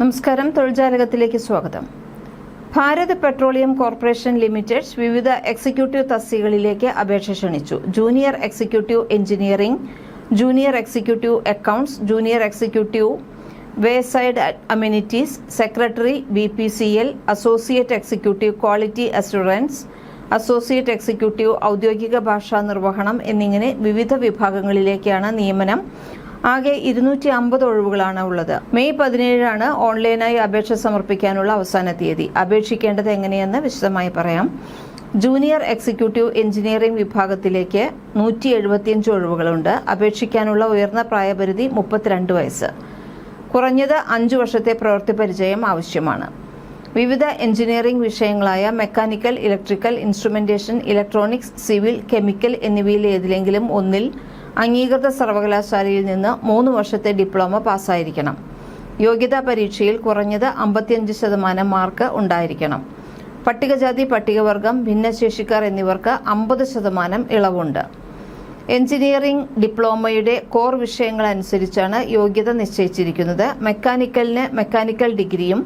നമസ്കാരം, തൊഴിൽജാലകത്തിലേക്ക് സ്വാഗതം. Bharat petroleum corporation limited വിവിധ എക്സിക്യൂട്ടീവ് തസ്തികകളിലേക്ക് അപേക്ഷ ക്ഷണിച്ചു. Junior executive engineering, junior executive accounts, junior executive വേസൈഡ് amenities, secretary BPCL, associate executive quality assurance, associate executive ഔദ്യോഗിക ഭാഷാ നിർവഹണം എന്നിങ്ങനെ വിവിധ വിഭാഗങ്ങളിലേക്കാണ് നിയമനം. ആകെ 250 ഒഴിവുകളാണ് ഉള്ളത്. മെയ് 17 ഓൺലൈനായി അപേക്ഷ സമർപ്പിക്കാനുള്ള അവസാന തീയതി. അപേക്ഷിക്കേണ്ടത് എങ്ങനെയെന്ന് വിശദമായി പറയാം. ജൂനിയർ എക്സിക്യൂട്ടീവ് എഞ്ചിനീയറിംഗ് വിഭാഗത്തിലേക്ക് 175 ഒഴിവുകളുണ്ട്. അപേക്ഷിക്കാനുള്ള ഉയർന്ന പ്രായപരിധി 32 വയസ്സ്. കുറഞ്ഞത് 5 വർഷത്തെ പ്രവൃത്തി പരിചയം ആവശ്യമാണ്. വിവിധ എഞ്ചിനീയറിംഗ് വിഷയങ്ങളായ mechanical, electrical, instrumentation, electronics, civil, chemical എന്നിവയിൽ ഏതിലെങ്കിലും ഒന്നിൽ അംഗീകൃത സർവകലാശാലയിൽ നിന്ന് 3 വർഷത്തെ ഡിപ്ലോമ പാസ്സായിരിക്കണം. യോഗ്യതാ പരീക്ഷയിൽ കുറഞ്ഞത് 55% മാർക്ക് ഉണ്ടായിരിക്കണം. പട്ടികജാതി, പട്ടികവർഗം, ഭിന്നശേഷിക്കാർ എന്നിവർക്ക് 50% ഇളവുണ്ട്. എഞ്ചിനീയറിംഗ് ഡിപ്ലോമയുടെ കോർ വിഷയങ്ങൾ അനുസരിച്ചാണ് യോഗ്യത നിശ്ചയിച്ചിരിക്കുന്നത്. മെക്കാനിക്കലിന് മെക്കാനിക്കൽ ഡിഗ്രിയും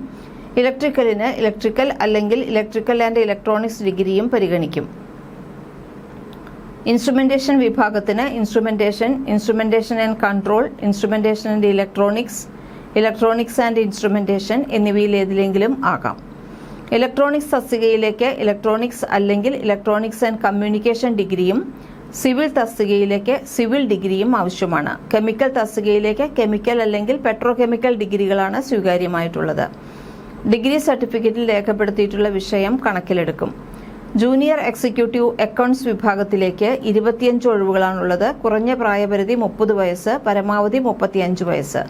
ഇലക്ട്രിക്കലിന് ഇലക്ട്രിക്കൽ അല്ലെങ്കിൽ ഇലക്ട്രിക്കൽ ആൻഡ് ഇലക്ട്രോണിക്സ് ഡിഗ്രിയും പരിഗണിക്കും. ഇൻസ്ട്രുമെന്റേഷൻ വിഭാഗത്തിന് instrumentation and control, instrumentation and electronics, electronics and instrumentation എന്നിവയിൽ ഏതിലെങ്കിലും ആകാം. ഇലക്ട്രോണിക്സ് തസ്തികയിലേക്ക് ഇലക്ട്രോണിക്സ് അല്ലെങ്കിൽ ഇലക്ട്രോണിക്സ് ആൻഡ് കമ്മ്യൂണിക്കേഷൻ ഡിഗ്രിയും, സിവിൽ തസ്തികയിലേക്ക് സിവിൽ ഡിഗ്രിയും ആവശ്യമാണ്. കെമിക്കൽ തസ്തികയിലേക്ക് കെമിക്കൽ അല്ലെങ്കിൽ പെട്രോകെമിക്കൽ ഡിഗ്രികളാണ് സ്വീകാര്യമായിട്ടുള്ളത്. ഡിഗ്രി സർട്ടിഫിക്കറ്റിൽ രേഖപ്പെടുത്തിയിട്ടുള്ള വിഷയം കണക്കിലെടുക്കും. ജൂനിയർ എക്സിക്യൂട്ടീവ് അക്കൌണ്ട്സ് വിഭാഗത്തിലേക്ക് 25 ഒഴിവുകളാണുള്ളത്. കുറഞ്ഞ പ്രായപരിധി 30 വയസ്സ്, പരമാവധി 35 വയസ്സ്.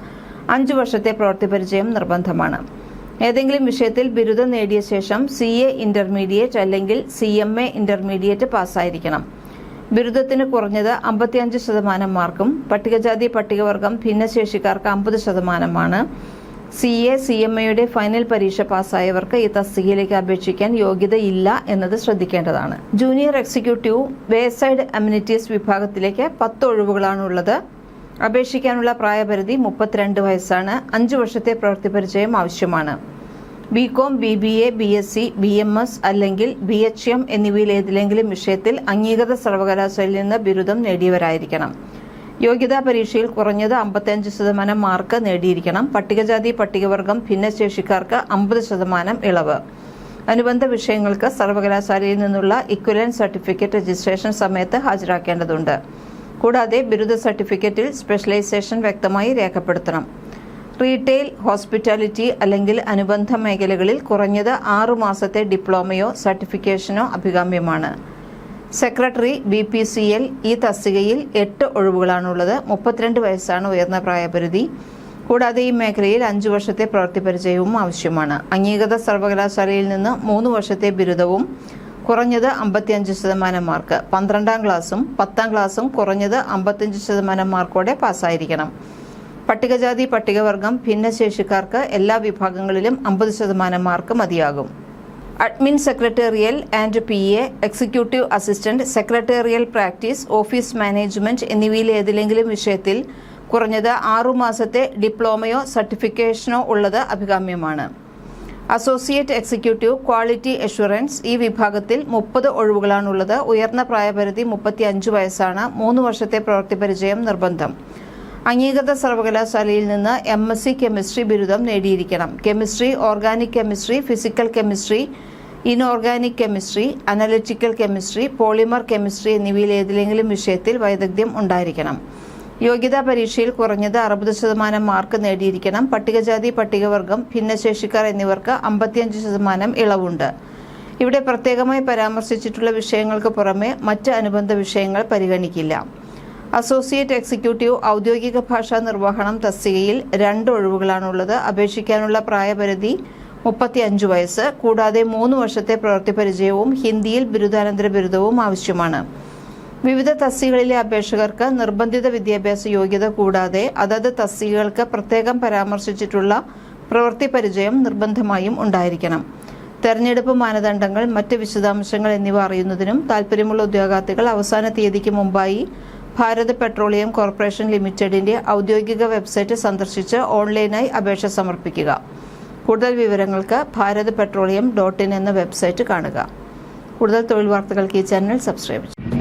5 വർഷത്തെ പ്രവൃത്തി പരിചയം നിർബന്ധമാണ്. ഏതെങ്കിലും വിഷയത്തിൽ ബിരുദം നേടിയ ശേഷം CA ഇന്റർമീഡിയറ്റ് അല്ലെങ്കിൽ CMA ഇന്റർമീഡിയറ്റ് പാസ്സായിരിക്കണം. ബിരുദത്തിന് കുറഞ്ഞത് 55% മാർക്കും പട്ടികജാതി, പട്ടികവർഗം, ഭിന്നശേഷിക്കാർക്ക് 50%. CA CMAയുടെ ഫൈനൽ പരീക്ഷ പാസ്സായവർക്ക് ഈ തസ്തികയിലേക്ക് അപേക്ഷിക്കാൻ യോഗ്യതയില്ല എന്നത് ശ്രദ്ധിക്കേണ്ടതാണ്. ജൂനിയർ എക്സിക്യൂട്ടീവ് വേസൈഡ് അമ്യൂണിറ്റീസ് വിഭാഗത്തിലേക്ക് 10 ഒഴിവുകളാണുള്ളത്. അപേക്ഷിക്കാനുള്ള പ്രായപരിധി 32 വയസ്സാണ്. 5 വർഷത്തെ പ്രവൃത്തി പരിചയം ആവശ്യമാണ്. BCom, BBA, BSc, BMS അല്ലെങ്കിൽ BHM എന്നിവയിൽ ഏതിലെങ്കിലും വിഷയത്തിൽ അംഗീകൃത സർവകലാശാലയിൽ നിന്ന് ബിരുദം നേടിയവരായിരിക്കണം. യോഗ്യതാ പരീക്ഷയിൽ കുറഞ്ഞത് 55% മാർക്ക് നേടിയിരിക്കണം. പട്ടികജാതി, പട്ടികവർഗം, ഭിന്നശേഷിക്കാർക്ക് 50% ഇളവ്. അനുബന്ധ വിഷയങ്ങൾക്ക് സർവകലാശാലയിൽ നിന്നുള്ള ഇക്വലന്റ് സർട്ടിഫിക്കറ്റ് രജിസ്ട്രേഷൻ സമയത്ത് ഹാജരാക്കേണ്ടതുണ്ട്. കൂടാതെ ബിരുദ സർട്ടിഫിക്കറ്റിൽ സ്പെഷ്യലൈസേഷൻ വ്യക്തമായി രേഖപ്പെടുത്തണം. റീറ്റെയിൽ, ഹോസ്പിറ്റാലിറ്റി അല്ലെങ്കിൽ അനുബന്ധ മേഖലകളിൽ കുറഞ്ഞത് 6 മാസത്തെ ഡിപ്ലോമയോ സർട്ടിഫിക്കേഷനോ അഭികാമ്യമാണ്. സെക്രട്ടറി BPCL ഈ തസ്തികയിൽ 8 ഒഴിവുകളാണുള്ളത്. 32 വയസ്സാണ് ഉയർന്ന പ്രായപരിധി. കൂടാതെ ഈ മേഖലയിൽ 5 വർഷത്തെ പ്രവൃത്തി പരിചയവും ആവശ്യമാണ്. അംഗീകൃത സർവകലാശാലയിൽ നിന്ന് 3 വർഷത്തെ ബിരുദവും കുറഞ്ഞത് 55% മാർക്ക്. 12ാം ക്ലാസ്സും 10ാം ക്ലാസ്സും കുറഞ്ഞത് 55% മാർക്കോടെ പാസ്സായിരിക്കണം. പട്ടികജാതി, പട്ടികവർഗം, ഭിന്നശേഷിക്കാർക്ക് എല്ലാ വിഭാഗങ്ങളിലും 50% മാർക്ക് മതിയാകും. Admin secretarial and PA, executive assistant, secretarial practice, office management എന്നിവയിൽ ഏതിലെങ്കിലും വിഷയത്തിൽ കുറഞ്ഞത് 6 മാസത്തെ ഡിപ്ലോമയോ സർട്ടിഫിക്കേഷനോ ഉള്ളത് അഭികാമ്യമാണ്. അസോസിയേറ്റ് എക്സിക്യൂട്ടീവ് ക്വാളിറ്റി അഷുറൻസ് ഈ വിഭാഗത്തിൽ 30 ഒഴിവുകളാണുള്ളത്. ഉയർന്ന പ്രായപരിധി 35 വയസ്സാണ്. 3 വർഷത്തെ പ്രവൃത്തി പരിചയം നിർബന്ധം. അംഗീകൃത സർവകലാശാലയിൽ നിന്ന് MSc കെമിസ്ട്രി ബിരുദം നേടിയിരിക്കണം. Chemistry, organic chemistry, physical chemistry, inorganic chemistry, analytical chemistry, polymer chemistry എന്നിവയിൽ ഏതിലെങ്കിലും വിഷയത്തിൽ വൈദഗ്ധ്യം ഉണ്ടായിരിക്കണം. യോഗ്യതാ പരീക്ഷയിൽ കുറഞ്ഞത് 60% മാർക്ക് നേടിയിരിക്കണം. പട്ടികജാതി, പട്ടികവർഗം, ഭിന്നശേഷിക്കാർ എന്നിവർക്ക് 55% ഇളവുണ്ട്. ഇവിടെ പ്രത്യേകമായി പരാമർശിച്ചിട്ടുള്ള വിഷയങ്ങൾക്ക് പുറമെ മറ്റ് അനുബന്ധ വിഷയങ്ങൾ പരിഗണിക്കില്ല. അസോസിയേറ്റ് എക്സിക്യൂട്ടീവ് ഔദ്യോഗിക ഭാഷാ നിർവഹണം തസ്തികയിൽ 2 ഒഴിവുകളാണുള്ളത്. അപേക്ഷിക്കാനുള്ള പ്രായപരിധി 35 വയസ്സ്. കൂടാതെ 3 വർഷത്തെ പ്രവൃത്തി പരിചയവും ഹിന്ദിയിൽ ബിരുദാനന്തര ബിരുദവും ആവശ്യമാണ്. വിവിധ തസ്തികകളിലെ അപേക്ഷകർക്ക് നിർബന്ധിത വിദ്യാഭ്യാസ യോഗ്യത കൂടാതെ അതത് തസ്തികകൾക്ക് പ്രത്യേകം പരാമർശിച്ചിട്ടുള്ള പ്രവൃത്തി പരിചയം നിർബന്ധമായും ഉണ്ടായിരിക്കണം. തെരഞ്ഞെടുപ്പ് മാനദണ്ഡങ്ങൾ, മറ്റ് വിശദാംശങ്ങൾ എന്നിവ അറിയുന്നതിനും താൽപ്പര്യമുള്ള ഉദ്യോഗാർത്ഥികൾ അവസാന തീയതിക്ക് മുമ്പായി ഭാരത് പെട്രോളിയം കോർപ്പറേഷൻ ലിമിറ്റഡിന്റെ ഔദ്യോഗിക വെബ്സൈറ്റ് സന്ദർശിച്ച് ഓൺലൈനായി അപേക്ഷ സമർപ്പിക്കുക. കൂടുതൽ വിവരങ്ങൾക്ക് ഭാരത് പെട്രോളിയം .in എന്ന വെബ്സൈറ്റ് കാണുക. കൂടുതൽ തൊഴിൽ വാർത്തകൾക്ക് ഈ ചാനൽ സബ്സ്ക്രൈബ് ചെയ്യുക.